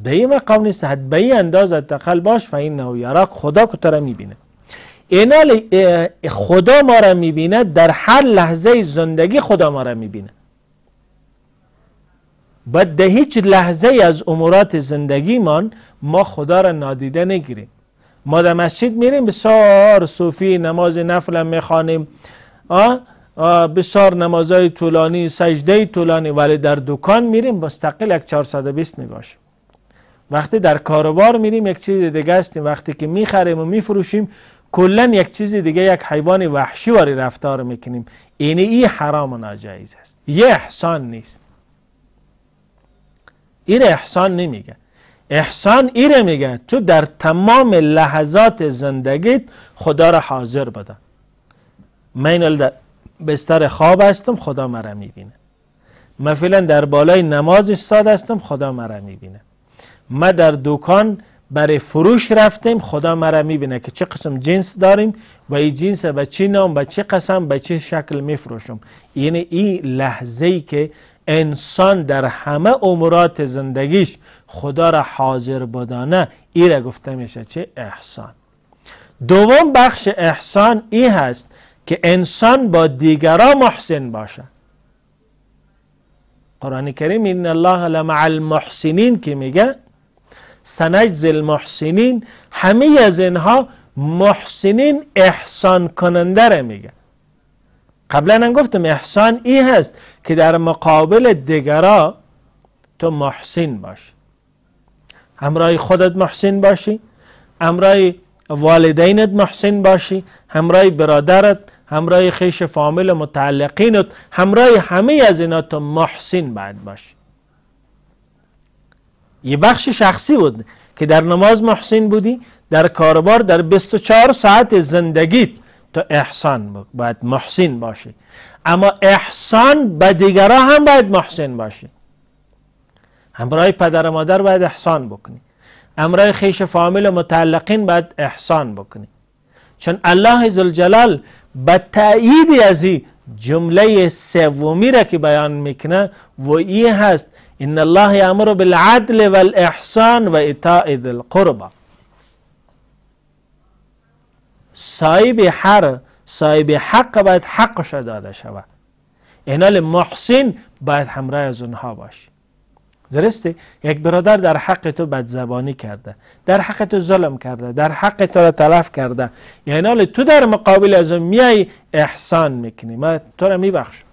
به این مقام نیست، حد به این انداز حداقل باش، فإنه یراک، خدا که تو را میبینه. اینال خدا ما را میبینه، در هر لحظه زندگی خدا ما را میبینه. باید در هیچ لحظه از امورات زندگی ما خدا را نادیده نگیریم. ما در مسجد میریم بسیار صوفی، نماز نفل هم میخوانیم، بسیار نمازهای طولانی، سجده طولانی، ولی در دکان میریم مستقل یک 420 میباشیم. وقتی در کاروبار میریم یک چیز دیگه هستیم، وقتی که میخریم و میفروشیم کلا یک چیز دیگه، یک حیوان وحشی واری رفتار میکنیم. این حرام و ناجایز است، یه احسان نیست. این احسان نمیگه. احسان ایره میگه تو در تمام لحظات زندگیت خدا را حاضر بده. من در بستر خواب هستم، خدا مرا میبینه. من فعلا در بالای نماز استاد هستم، خدا مرا میبینه. ما در دکان برای فروش رفتیم، خدا مرا میبینه که چه قسم جنس داریم و این جنس به چه نام، به چه قسم، به چه شکل میفروشم. یعنی این لحظه‌ای که انسان در همه امورات زندگیش خدا را حاضر بدانه، این را گفته میشه چه؟ احسان. دوم بخش احسان این هست که انسان با دیگران محسن باشه. قرآن کریم ان الله لمع المحسنین که میگه سنجزی المحسنین، همه از اینها محسنین احسان کننده را میگه. قبلا هم گفتم احسان این هست که در مقابل دیگران تو محسن باشی، همراه خودت محسن باشی، همراه والدینت محسن باشی، همراه برادرت، همراه خیش فامیل متعلقینت، همراه همه از اینا تو محسن باید باشی. یه بخش شخصی بود که در نماز محسن بودی، در کاربار، در 24 ساعت زندگیت تو احسان باید محسن باشی. اما احسان به دیگران هم باید محسن باشی. همراه پدر و مادر باید احسان بکنی، همراه خیش فامیل متعلقین باید احسان بکنی. چون الله ذوالجلال به تأیید از این جمله سومی را که بیان میکنه و این هست ان الله یأمر بالعدل والاحسان و ایتاء ذی القربى. صاحب حق باید حقش داده شود. اینال محسن باید همراه از اونها باشی. درسته؟ یک برادر در حق تو بدزبانی کرده، در حق تو ظلم کرده، در حق تو را تلف کرده، یعنی تو در مقابل از اون میای احسان میکنی، من تو را میبخشم.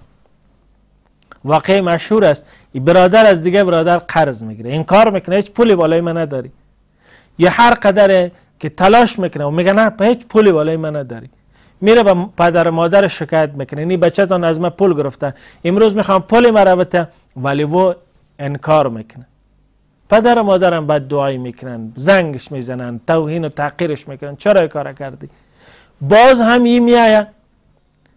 واقع مشهور است برادر از دیگه برادر قرض میگیره، این کار میکنه، هیچ پولی بالای من نداری، یه هر قدره که تلاش میکنه و میگه نه هیچ پولی بالای من نداری، میره به پدر و مادر شکایت میکنه، این بچه‌تون از من پول گرفته، امروز میخوام پول مرا بده، ولی و انکار میکنه. پدر و مادرم بد دعایی میکنن، زنگش میزنن، توهین و تحقیرش میکنن، چرا کار کردی؟ باز هم این میآید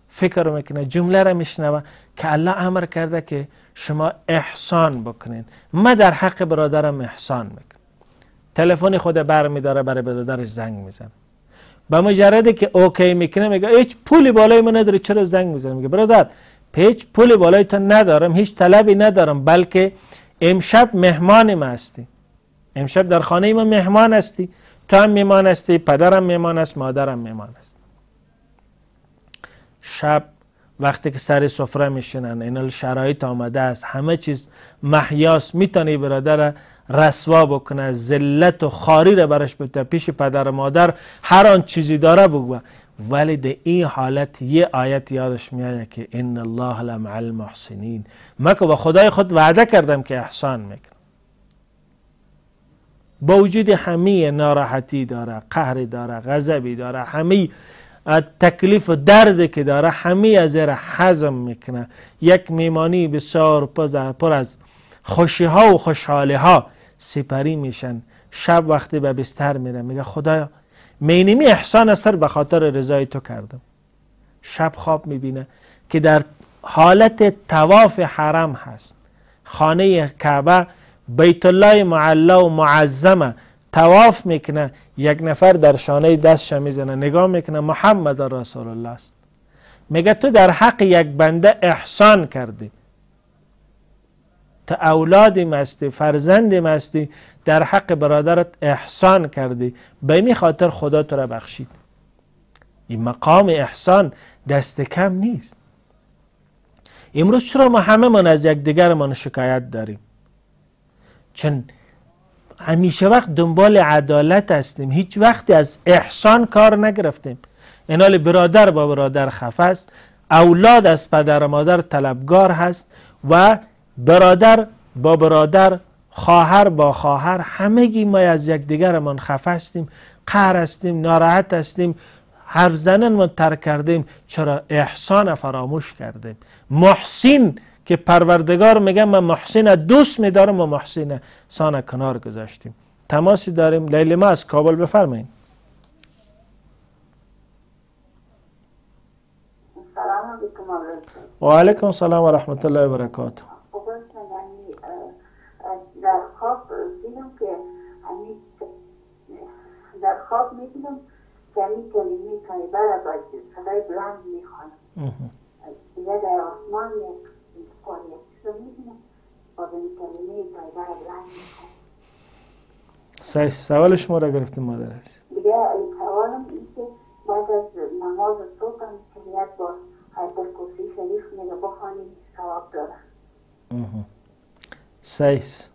فکر میکنه، جمله را میشنوه که الله امر کرده که شما احسان بکنین، من در حق برادرم احسان میکنم. تلفن خود برمیداره برای برادرش زنگ میزنه، با مجردی که اوکی میکنه میگه هیچ پولی بالای من نداری چرا زنگ میزنه؟ میگه برادر هیچ پولی بالای تو ندارم، هیچ طلبی ندارم، بلکه امشب مهمان ما هستی، امشب در خانه ما مهمان هستی، تو هم مهمان هستی، پدرم مهمان است، مادرم مهمان است. شب وقتی که سر سفره میشنن، این شرایط آمده است، همه چیز محیاس، میتونی برادر رسوا بکنه، ذلت و خاری را برش بده، پیش پدر و مادر هر آن چیزی داره بگو، ولی در این حالت یه آیت یادش میاد که ان الله لمع المحسنین، من که با خدای خود وعده کردم که احسان میکنم. با وجود همه ناراحتی داره، قهر داره، غضبی داره، همه تکلیف و درد که داره، همه از را هضم میکنه. یک میمانی بسیار پر از خوشی ها و خوشحالی ها سپری میشن. شب وقتی به بستر میره میگه خدایا مینیمی احسان اثر به خاطر رضای تو کردم. شب خواب میبینه که در حالت طواف حرم هست، خانه کعبه بیت الله معلا و معظمه، طواف میکنه، یک نفر در شانه دستش میزنه، نگاه میکنه محمد رسول الله است. میگه تو در حق یک بنده احسان کردی، تو اولادی مستی، فرزندی مستی، در حق برادرت احسان کردی، به این خاطر خدا تو را بخشید. این مقام احسان دست کم نیست. امروز چرا ما همه من از یک دیگر من شکایت داریم؟ چون همیشه وقت دنبال عدالت هستیم، هیچ وقتی از احسان کار نگرفتیم. اینال برادر با برادر خفه است، اولاد از پدر و مادر طلبگار هست و برادر با برادر، خواهر با خواهر، همگی ما از یکدیگرمان خفه هستیم، قهر هستیم، ناراحت هستیم، حرف زنن ترک کردیم. چرا؟ احسان فراموش کردیم. محسن که پروردگار میگه من محسن دوست میدارم و محسن سان کنار گذاشتیم. تماسی داریم. لیلی از کابل بفرمایید. سلام علیکم. و علیکم السلام و رحمت الله و برکاته. در خواب دیدم که در خواب میدیدم که همین کلمه طیبه را با صدای بلند میخوانم. دیگه در آسمان یک چیز رو میدیدم با این کلمه طیبه را بلند میخوانم. سوال شما را گرفتیم مادر عزیز. دیگه سوالم این که بعد از نماز صبح هم که با آیت الکرسی شریف میگه بخوانیم ثواب داره. سیس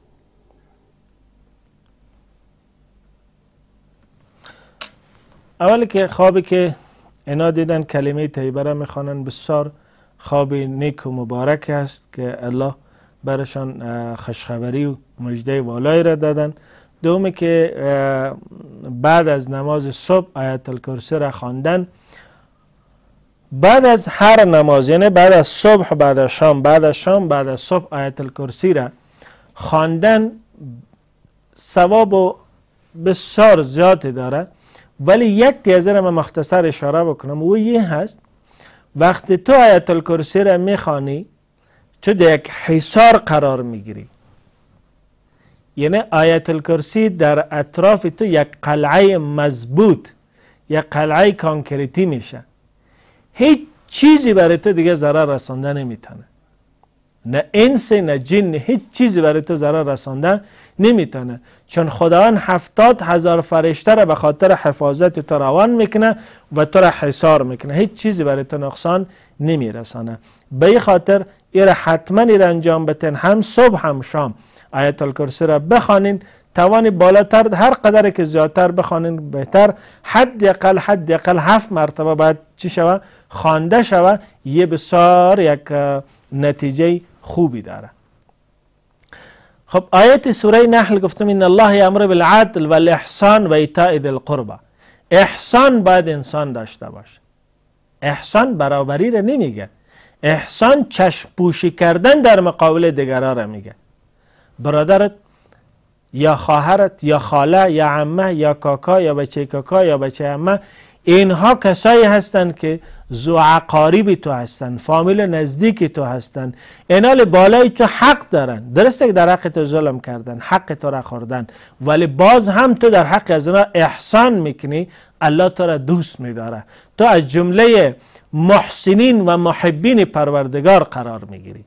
اولی که خوابی که اینا دیدن کلمه طیبه را میخوانن بسیار خواب نیک و مبارک است که الله برشان خوشخبری و مژده والایی را دادن. دومی که بعد از نماز صبح آیت الکرسی را خواندن، بعد از هر نماز، یعنی بعد از صبح، بعد از شام، بعد از شام، بعد از صبح آیت الکرسی را خواندن ثواب بسیار زیادی داره. ولی یک تیزه را من مختصر اشاره بکنم و یه هست وقتی تو آیت الکرسی را میخوانی تو در یک حصار قرار میگیری. یعنی آیت الکرسی در اطراف تو یک قلعه مضبوط، یک قلعه کانکریتی میشه. هیچ چیزی برای تو دیگه ضرر رسانده نمیتونه. نه انس نه جن، هیچ چیزی برای تو ضرر رسانده نمیتونه، چون خداوند 70,000 فرشته را به خاطر حفاظت تو روان میکنه و تو را حصار میکنه. هیچ چیزی برای تو نقصان نمیرسانه. به این خاطر این حتما انجام بدین، هم صبح هم شام آیت الکرسی را بخوانین. توانی بالاتر هر قدر که زیادتر بخوانین بهتر. حداقل 7 مرتبه بعد چی شوه؟ خوانده شوه. یه بسیار یک نتیجه خوبی داره. خب آیت سوره نحل گفتم ان الله یامر بالعدل والاحسان و ایتاء ذی القربى. احسان باید انسان داشته باشه. احسان برابری را نمیگه. احسان چشم پوشی کردن در مقابل دیگران را میگه. برادرت یا خواهرت یا خاله یا عمه یا کاکا یا بچه کاکا یا بچه عمه، اینها کسایی هستند که زوعقاریب تو هستن، فامیل نزدیک تو هستن. اینال بالای تو حق دارن. درسته که در حق تو ظلم کردن، حق تو را خوردن، ولی باز هم تو در حق از اینا احسان میکنی. الله تو را دوست میداره. تو از جمله محسنین و محبین پروردگار قرار میگیری.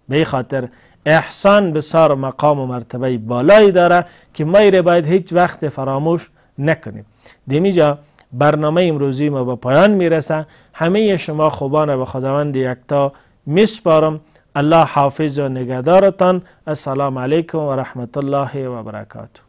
به این خاطر احسان بسیار مقام و مرتبه بالایی داره که ما ایره باید هیچ وقت فراموش نکنیم. دیمیجا برنامه امروزی ما به پایان میرسه. همه شما خوبان به خداوند یکتا میسپارم. الله حافظ و نگهدارتان. السلام علیکم و رحمت الله و برکاته.